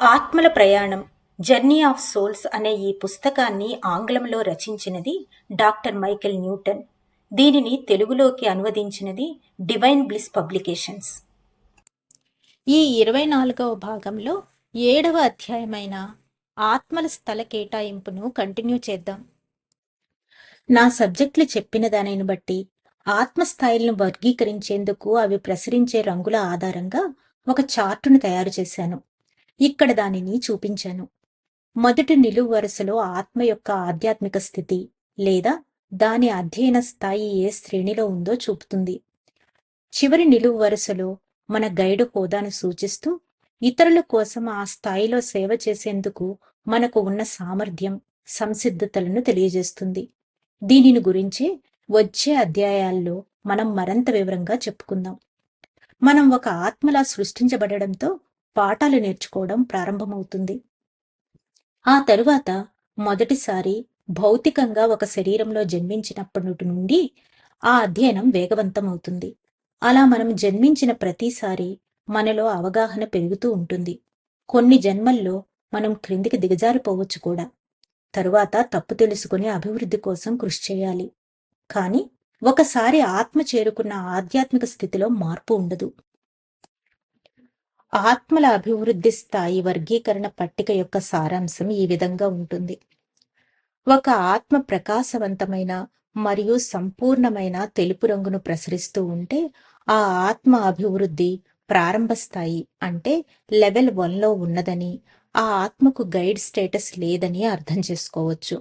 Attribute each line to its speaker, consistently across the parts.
Speaker 1: ఆత్మల ప్రయాణం journey of souls అనే ఈ పుస్తకాన్ని ఆంగ్లంలో రచించినది డాక్టర్ మైకేల్ న్యూటన్. దీనిని తెలుగులోకి అనువదించినది డివైన్ బ్లిస్ పబ్లికేషన్స్. ఈ 24వ భాగంలో 7వ అధ్యాయమైన ఆత్మల స్థల కేటాయింపును కంటిన్యూ చేద్దాం. నా సబ్జెక్టులు చెప్పిన దానిని బట్టి ఆత్మస్థాయిలను వర్గీకరించేందుకు అవి ప్రసరించే రంగుల ఆధారంగా ఒక చార్టును తయారు చేశాను. ఇక్కడ దానిని చూపించాను. మొదటి నిలువు వరుసలో ఆత్మ యొక్క ఆధ్యాత్మిక స్థితి లేదా దాని అధ్యయన స్థాయి ఏ శ్రేణిలో ఉందో చూపుతుంది. చివరి నిలువు వరుసలో మన గైడు హోదాను సూచిస్తూ ఇతరుల కోసం ఆ స్థాయిలో సేవ చేసేందుకు మనకు ఉన్న సామర్థ్యం, సంసిద్ధతలను తెలియజేస్తుంది. దీనిని గురించి వచ్చే అధ్యాయాల్లో మనం మరింత వివరంగా చెప్పుకుందాం. మనం ఒక ఆత్మలా సృష్టించబడడంతో పాఠాలు నేర్చుకోవడం ప్రారంభమవుతుంది. ఆ తరువాత మొదటిసారి భౌతికంగా ఒక శరీరంలో జన్మించినప్పటి నుండి ఆ అధ్యయనం వేగవంతమవుతుంది. అలా మనం జన్మించిన ప్రతిసారి మనలో అవగాహన పెరుగుతూ ఉంటుంది. కొన్ని జన్మల్లో మనం క్రిందికి దిగజారిపోవచ్చు కూడా. తరువాత తప్పు తెలుసుకుని అభివృద్ధి కోసం కృషి చేయాలి. కానీ ఒకసారి ఆత్మ చేరుకున్న ఆధ్యాత్మిక స్థితిలో మార్పు ఉండదు. ఆత్మల అభివృద్ధి స్థాయి వర్గీకరణ పట్టిక యొక్క సారాంశం ఈ విధంగా ఉంటుంది. ఒక ఆత్మ ప్రకాశవంతమైన మరియు సంపూర్ణమైన తెలుపు రంగును ప్రసరిస్తూ ఉంటే ఆ ఆత్మ అభివృద్ధి ప్రారంభ స్థాయి అంటే లెవెల్ 1లో ఉన్నదని, ఆ ఆత్మకు గైడ్ స్టేటస్ లేదని అర్థం చేసుకోవచ్చు.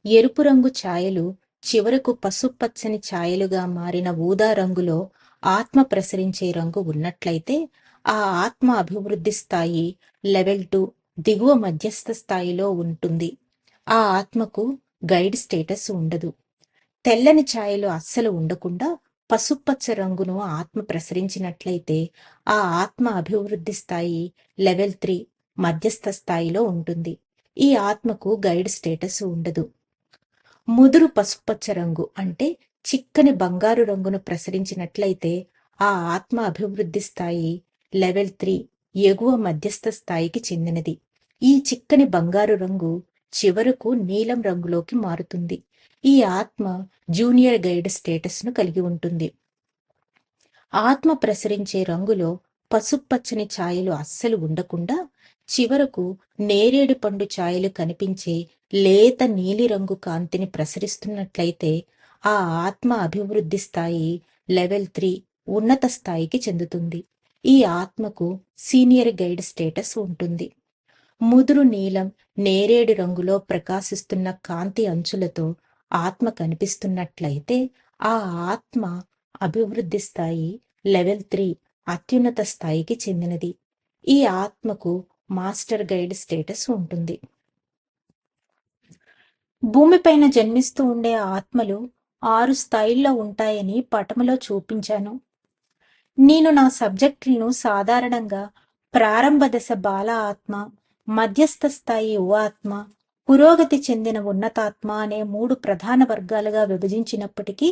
Speaker 1: ఎరుపు రంగు ఛాయలు చివరకు పసుపచ్చని ఛాయలుగా మారిన ఊదా రంగులో ఆత్మ ప్రసరించే రంగు ఉన్నట్లయితే ఆ ఆత్మ అభివృద్ధి స్థాయి లెవెల్ 2 దిగువ మధ్యస్థ స్థాయిలో ఉంటుంది. ఆ ఆత్మకు గైడ్ స్టేటస్ ఉండదు. తెల్లని ఛాయలు అస్సలు ఉండకుండా పసుపచ్చ రంగును ఆత్మ ప్రసరించినట్లయితే ఆ ఆత్మ అభివృద్ధి స్థాయి లెవెల్ 3 మధ్యస్థ స్థాయిలో ఉంటుంది. ఈ ఆత్మకు గైడ్ స్టేటస్ ఉండదు. ముదురు పసుపచ్చ రంగు అంటే చిక్కని బంగారు రంగును ప్రసరించినట్లయితే ఆ ఆత్మ అభివృద్ధి స్థాయి లెవెల్ 3 ఎగువ మధ్యస్థ స్థాయికి చెందినది. ఈ చిక్కని బంగారు రంగు చివరకు నీలం రంగులోకి మారుతుంది. ఈ ఆత్మ జూనియర్ గైడ్ స్టేటస్ ను కలిగి ఉంటుంది. ఆత్మ ప్రసరించే రంగులో పసుపచ్చని ఛాయలు అస్సలు ఉండకుండా చివరకు నేరేడు పండు ఛాయలు కనిపించే లేత నీలిరంగు కాంతిని ప్రసరిస్తున్నట్లయితే ఆ ఆత్మ అభివృద్ధి స్థాయి లెవెల్ 3 ఉన్నత స్థాయికి చెందుతుంది. ఈ ఆత్మకు సీనియర్ గైడ్ స్టేటస్ ఉంటుంది. ముదురు నీలం, నేరేడు రంగులో ప్రకాశిస్తున్న కాంతి అంచులతో ఆత్మ కనిపిస్తున్నట్లయితే ఆ ఆత్మ అభివృద్ధి స్థాయి లెవెల్ 3 అత్యున్నత స్థాయికి చెందినది. ఈ ఆత్మకు మాస్టర్ గైడ్ స్టేటస్ ఉంటుంది. భూమిపైన జన్మిస్తూ ఉండే ఆత్మలు 6 స్థాయిల్లో ఉంటాయని పటములో చూపించాను. నేను నా సబ్జెక్టులను సాధారణంగా ప్రారంభ దశ బాల ఆత్మ, మధ్యస్థ స్థాయి యువ ఆత్మ, పురోగతి చెందిన ఉన్నతాత్మ అనే 3 ప్రధాన వర్గాలుగా విభజించినప్పటికీ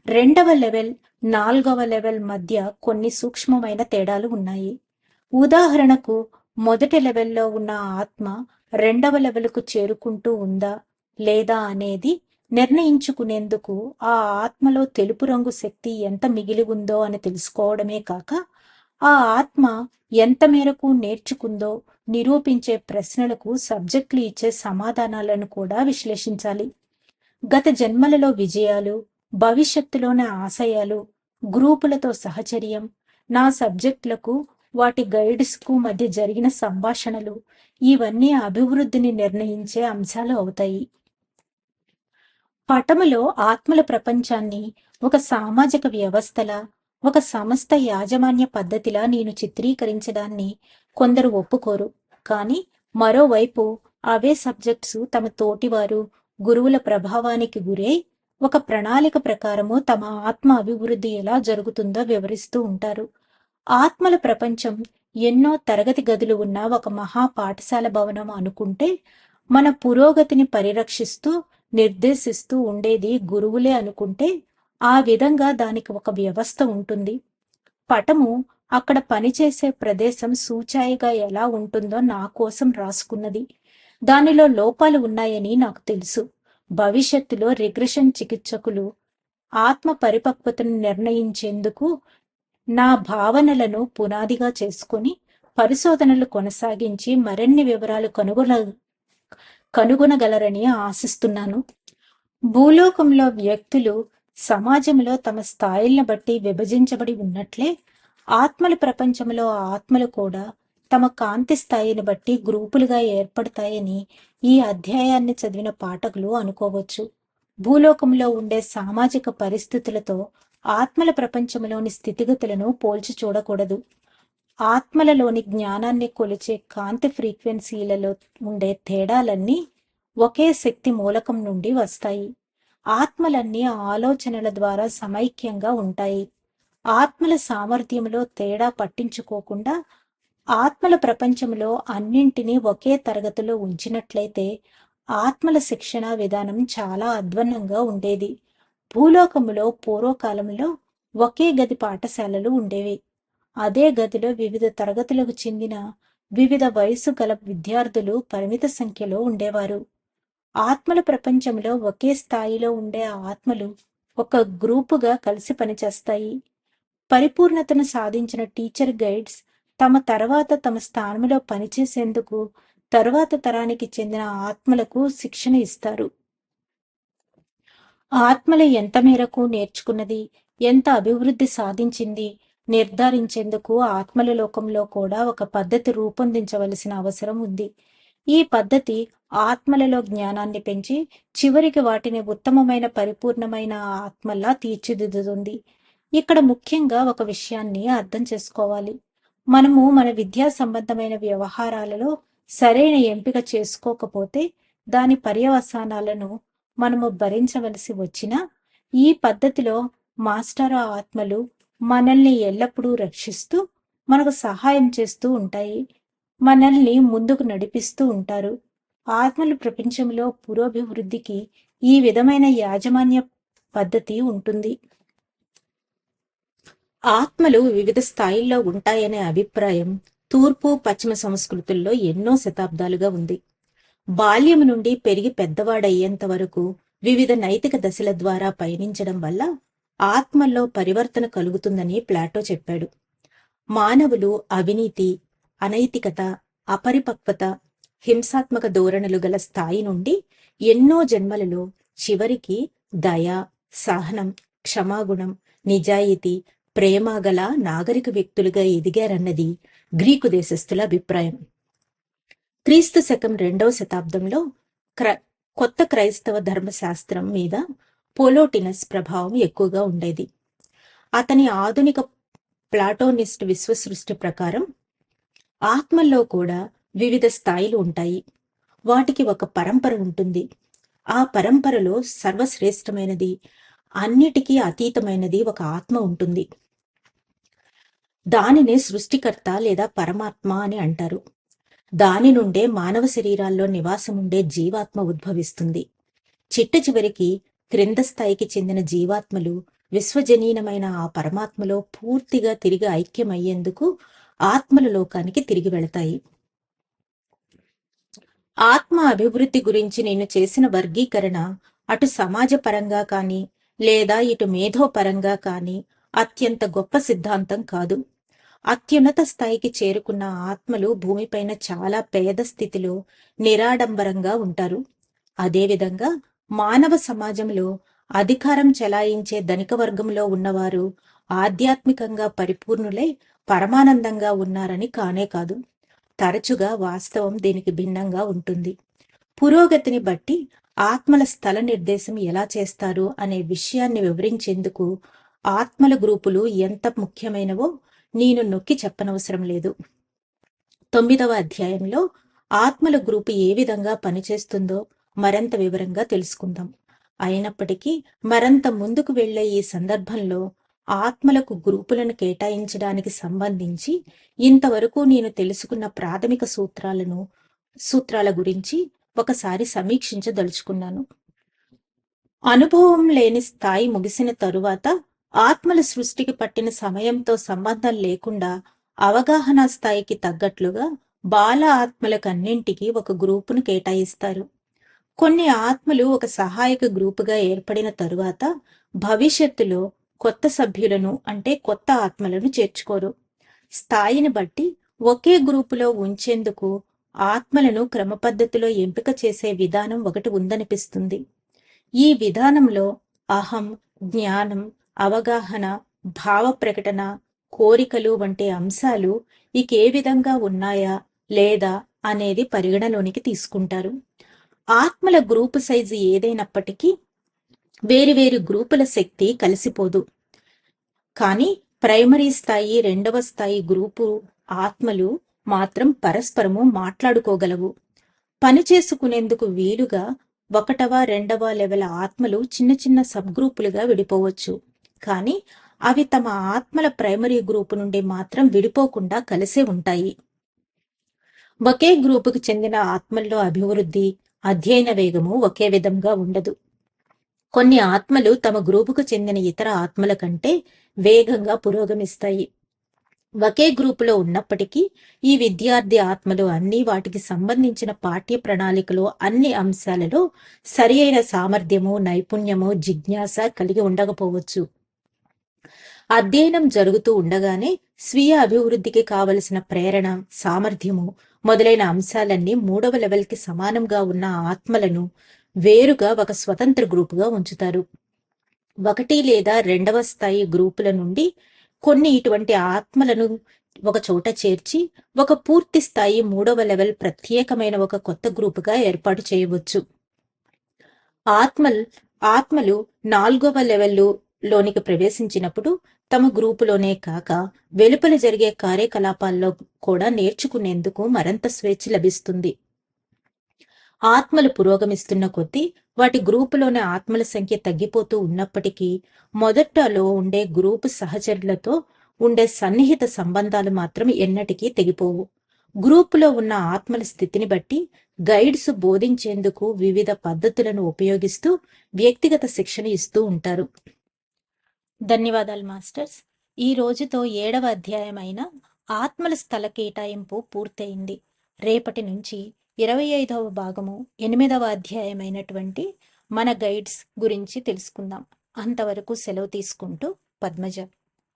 Speaker 1: 2వ లెవెల్, 4వ లెవెల్ మధ్య కొన్ని సూక్ష్మమైన తేడాలు ఉన్నాయి. ఉదాహరణకు మొదటి లెవెల్లో ఉన్న ఆత్మ 2వ లెవెల్కు చేరుకుంటూ ఉందా లేదా అనేది నిర్ణయించుకునేందుకు ఆ ఆత్మలో తెలుపు రంగు శక్తి ఎంత మిగిలి ఉందో అని తెలుసుకోవడమే కాక ఆ ఆత్మ ఎంత మేరకు నేర్చుకుందో నిరూపించే ప్రశ్నలకు సబ్జెక్టులు ఇచ్చే సమాధానాలను కూడా విశ్లేషించాలి. గత జన్మలలో విజయాలు, భవిష్యత్తులోని ఆశయాలు, గ్రూపులతో సహచర్యం, నా సబ్జెక్టులకు వాటి గైడ్స్కు మధ్య జరిగిన సంభాషణలు ఇవన్నీ అభివృద్ధిని నిర్ణయించే అంశాలు అవుతాయి. పటములో ఆత్మల ప్రపంచాన్ని ఒక సామాజిక వ్యవస్థలా, ఒక సంస్థ యాజమాన్య పద్ధతిలా నేను చిత్రీకరించడాన్ని కొందరు ఒప్పుకోరు. కానీ మరోవైపు అవే సబ్జెక్ట్స్ తమ తోటివారు, గురువుల ప్రభావానికి గురై ఒక ప్రణాళిక ప్రకారము తమ ఆత్మ అభివృద్ధి ఎలా జరుగుతుందో వివరిస్తూ ఉంటారు. ఆత్మల ప్రపంచం ఎన్నో తరగతి గదులు ఉన్న ఒక మహా పాఠశాల భవనం అనుకుంటే మన పురోగతిని పరిరక్షిస్తూ నిర్దేశిస్తూ ఉండేది గురువులే అనుకుంటే ఆ విధంగా దానికి ఒక వ్యవస్థ ఉంటుంది. పటము అక్కడ పనిచేసే ప్రదేశం సూచాయిగా ఎలా ఉంటుందో నా కోసం రాసుకున్నది. దానిలో లోపాలు ఉన్నాయని నాకు తెలుసు. భవిష్యత్తులో రిగ్రెషన్ చికిత్సకులు ఆత్మ పరిపక్వతను నిర్ణయించేందుకు నా భావనలను పునాదిగా చేసుకొని పరిశోధనలు కొనసాగించి మరిన్ని వివరాలు కనుగొనగలరని ఆశిస్తున్నాను. భూలోకంలో వ్యక్తులు సమాజంలో తమ స్థాయిలను బట్టి విభజించబడి ఉన్నట్లే ఆత్మల ప్రపంచంలో ఆత్మలు కూడా తమ కాంతి స్థాయిని బట్టి గ్రూపులుగా ఏర్పడతాయని ఈ అధ్యాయాన్ని చదివిన పాఠకులు అనుకోవచ్చు. భూలోకంలో ఉండే సామాజిక పరిస్థితులతో ఆత్మల ప్రపంచంలోని స్థితిగతులను పోల్చి చూడకూడదు. ఆత్మలలోని జ్ఞానాన్ని కొలిచే కాంతి ఫ్రీక్వెన్సీలలో ఉండే తేడాలన్నీ ఒకే శక్తి మూలకం నుండి వస్తాయి. ఆత్మలన్నీ ఆలోచనల ద్వారా సమైక్యంగా ఉంటాయి. ఆత్మల సామర్థ్యంలో తేడా పట్టించుకోకుండా ఆత్మల ప్రపంచంలో అన్నింటినీ ఒకే తరగతిలో ఉంచినట్లయితే ఆత్మల శిక్షణ విధానం చాలా అధ్వాన్నంగా ఉండేది. భూలోకములో పూర్వకాలంలో ఒకే గది పాఠశాలలు ఉండేవి. అదే గదిలో వివిధ తరగతులకు చెందిన వివిధ వయసు గల విద్యార్థులు పరిమిత సంఖ్యలో ఉండేవారు. ఆత్మల ప్రపంచంలో ఒకే స్థాయిలో ఉండే ఆత్మలు ఒక గ్రూపుగా కలిసి పనిచేస్తాయి. పరిపూర్ణతను సాధించిన టీచర్ గైడ్స్ తమ స్థానంలో పనిచేసేందుకు తరువాత తరానికి చెందిన ఆత్మలకు శిక్షణ ఇస్తారు. ఆత్మలు ఎంత మేరకు నేర్చుకున్నది, ఎంత అభివృద్ధి సాధించింది నిర్ధారించేందుకు ఆత్మల లోకంలో కూడా ఒక పద్ధతి రూపొందించవలసిన అవసరం ఉంది. ఈ పద్ధతి ఆత్మలలో జ్ఞానాన్ని పెంచి చివరికి వాటిని ఉత్తమమైన పరిపూర్ణమైన ఆత్మల్లా తీర్చిదిద్దుతుంది. ఇక్కడ ముఖ్యంగా ఒక విషయాన్ని అర్థం చేసుకోవాలి. మనము మన విద్యా సంబంధమైన వ్యవహారాలలో సరైన ఎంపిక చేసుకోకపోతే దాని పర్యవసానాలను మనము భరించవలసి వచ్చినా, ఈ పద్ధతిలో మాస్టర్ ఆత్మలు మనల్ని ఎల్లప్పుడూ రక్షిస్తూ మనకు సహాయం చేస్తూ ఉంటాయి. మనల్ని ముందుకు నడిపిస్తూ ఉంటారు. ఆత్మల ప్రపంచంలో పురోభివృద్ధికి ఈ విధమైన యాజమాన్య పద్ధతి ఉంటుంది. ఆత్మలు వివిధ స్థాయిల్లో ఉంటాయనే అభిప్రాయం తూర్పు పశ్చిమ సంస్కృతుల్లో ఎన్నో శతాబ్దాలుగా ఉంది. బాల్యం నుండి పెరిగి పెద్దవాడయ్యేంత వరకు వివిధ నైతిక దశల ద్వారా పయనించడం వల్ల ఆత్మల్లో పరివర్తన కలుగుతుందని ప్లాటో చెప్పాడు. మానవులు అవినీతి, అనైతికత, అపరిపక్వత, హింసాత్మక ధోరణులు గల స్థాయి నుండి ఎన్నో జన్మలలో చివరికి దయ, సహనం, క్షమాగుణం, నిజాయితీ, ప్రేమ గల నాగరిక వ్యక్తులుగా ఎదిగారన్నది గ్రీకు దేశస్థుల అభిప్రాయం. క్రీస్తు శకం 2వ శతాబ్దంలో కొత్త క్రైస్తవ ధర్మశాస్త్రం మీద పోలోటినస్ ప్రభావం ఎక్కువగా ఉండేది. అతని ఆధునిక ప్లాటోనిస్ట్ విశ్వసృష్టి ప్రకారం ఆత్మల్లో కూడా వివిధ స్థాయిలు ఉంటాయి. వాటికి ఒక పరంపర ఉంటుంది. ఆ పరంపరలో సర్వశ్రేష్టమైనది, అన్నిటికీ అతీతమైనది ఒక ఆత్మ ఉంటుంది. దానినే సృష్టికర్త లేదా పరమాత్మ అని అంటారు. దాని నుండే మానవ శరీరాల్లో నివాసముండే జీవాత్మ ఉద్భవిస్తుంది. చిట్ట చివరికి క్రింద స్థాయికి చెందిన జీవాత్మలు విశ్వజనీనమైన ఆ పరమాత్మలో పూర్తిగా తిరిగి ఐక్యమయ్యేందుకు ఆత్మల లోకానికి తిరిగి వెళతాయి. ఆత్మ అభివృద్ధి గురించి నేను చేసిన వర్గీకరణ అటు సమాజ పరంగా కానీ లేదా ఇటు మేధోపరంగా కానీ అత్యంత గొప్ప సిద్ధాంతం కాదు. అత్యున్నత స్థాయికి చేరుకున్న ఆత్మలు భూమిపైన చాలా పేద స్థితిలో నిరాడంబరంగా ఉంటారు. అదేవిధంగా మానవ సమాజంలో అధికారం చెలాయించే ధనిక వర్గంలో ఉన్నవారు ఆధ్యాత్మికంగా పరిపూర్ణులై పరమానందంగా ఉన్నారని కానే కాదు. తరచుగా వాస్తవం దీనికి భిన్నంగా ఉంటుంది. పురోగతిని బట్టి ఆత్మల స్థల నిర్దేశం ఎలా చేస్తారు అనే విషయాన్ని వివరించేందుకు ఆత్మల గ్రూపులు ఎంత ముఖ్యమైనవో నేను నొక్కి చెప్పనవసరం లేదు. 9వ అధ్యాయంలో ఆత్మల గ్రూపు ఏ విధంగా పనిచేస్తుందో మరింత వివరంగా తెలుసుకుందాం. అయినప్పటికీ మరంత ముందుకు వెళ్లే ఈ సందర్భంలో ఆత్మలకు గ్రూపులను కేటాయించడానికి సంబంధించి ఇంతవరకు నేను తెలుసుకున్న ప్రాథమిక సూత్రాల గురించి ఒకసారి సమీక్షించదలుచుకున్నాను. అనుభవం లేని స్థాయి ముగిసిన తరువాత ఆత్మల సృష్టికి పట్టిన సమయంతో సంబంధం లేకుండా అవగాహన స్థాయికి తగ్గట్లుగా బాల ఆత్మలకన్నింటికీ ఒక గ్రూపును కేటాయిస్తారు. కొన్ని ఆత్మలు ఒక సహాయక గ్రూపుగా ఏర్పడిన తరువాత భవిష్యత్తులో కొత్త సభ్యులను అంటే కొత్త ఆత్మలను చేర్చుకోరు. స్థాయిని బట్టి ఒకే గ్రూపులో ఉంచేందుకు ఆత్మలను క్రమపద్ధతిలో ఎంపిక చేసే విధానం ఒకటి ఉందనిపిస్తుంది. ఈ విధానంలో అహం, జ్ఞానం, అవగాహన, భావ ప్రకటన, కోరికలు వంటి అంశాలు ఇకే విధంగా ఉన్నాయా లేదా అనేది పరిగణలోనికి తీసుకుంటారు. ఆత్మల గ్రూపు సైజు ఏదైనప్పటికీ వేరువేరు గ్రూపుల శక్తి కలిసిపోదు. కానీ ప్రైమరీ స్థాయి, రెండవ స్థాయి గ్రూపు ఆత్మలు మాత్రం పరస్పరము మాట్లాడుకోగలవు. పని చేసుకునేందుకు వీలుగా ఒకటవ, రెండవ లెవెల్ ఆత్మలు చిన్న చిన్న సబ్ గ్రూపులుగా విడిపోవచ్చు. కానీ అవి తమ ఆత్మల ప్రైమరీ గ్రూపు నుండి మాత్రం విడిపోకుండా కలిసే ఉంటాయి. ఒకే గ్రూపుకు చెందిన ఆత్మల్లో అభివృద్ధి, అధ్యయన వేగము ఒకే విధంగా ఉండదు. కొన్ని ఆత్మలు తమ గ్రూపుకు చెందిన ఇతర ఆత్మల కంటే వేగంగా పురోగమిస్తాయి. ఒకే గ్రూపులో ఉన్నప్పటికీ ఈ విద్యార్థి ఆత్మలు అన్ని వాటికి సంబంధించిన పాఠ్య ప్రణాళికలో అన్ని అంశాలలో సరి అయిన సామర్థ్యము, నైపుణ్యము, జిజ్ఞాస కలిగి ఉండకపోవచ్చు. అధ్యయనం జరుగుతూ ఉండగానే స్వీయ అభివృద్ధికి కావలసిన ప్రేరణ, సామర్థ్యము మొదలైన అంశాలన్నీ 3వ లెవెల్కి సమానంగా ఉన్న ఆత్మలను వేరుగా ఒక స్వతంత్ర గ్రూపుగా ఉంచుతారు. 1 లేదా 2వ స్థాయి గ్రూపుల నుండి కొన్ని ఇటువంటి ఆత్మలను ఒక చోట చేర్చి ఒక పూర్తి స్థాయి 3వ లెవెల్ ప్రత్యేకమైన ఒక కొత్త గ్రూపుగా ఏర్పాటు చేయవచ్చు. ఆత్మలు 4వ లెవెల్లోనికి ప్రవేశించినప్పుడు తమ గ్రూపులోనే కాక వెలుపల జరిగే కార్యకలాపాల్లో కూడా నేర్చుకునేందుకు మరింత స్వేచ్ఛ లభిస్తుంది. ఆత్మలు పురోగమిస్తున్న కొద్దీ వాటి గ్రూపులోని ఆత్మల సంఖ్య తగ్గిపోతూ ఉన్నప్పటికీ మొదట్లో ఉండే గ్రూపు సహచరులతో ఉండే సన్నిహిత సంబంధాలు మాత్రం ఎన్నటికీ తెగిపోవు. గ్రూపులో ఉన్న ఆత్మల స్థితిని బట్టి గైడ్స్ బోధించేందుకు వివిధ పద్ధతులను ఉపయోగిస్తూ వ్యక్తిగత శిక్షణ ఇస్తూ ఉంటారు. ధన్యవాదాలు మాస్టర్స్. ఈ రోజుతో 7వ అధ్యాయం అయిన ఆత్మల స్థల కేటాయింపు పూర్తయింది. రేపటి నుంచి 25వ భాగము 8వ అధ్యాయం అయినటువంటి మన గైడ్స్ గురించి తెలుసుకుందాం. అంతవరకు సెలవు తీసుకుంటూ పద్మజ.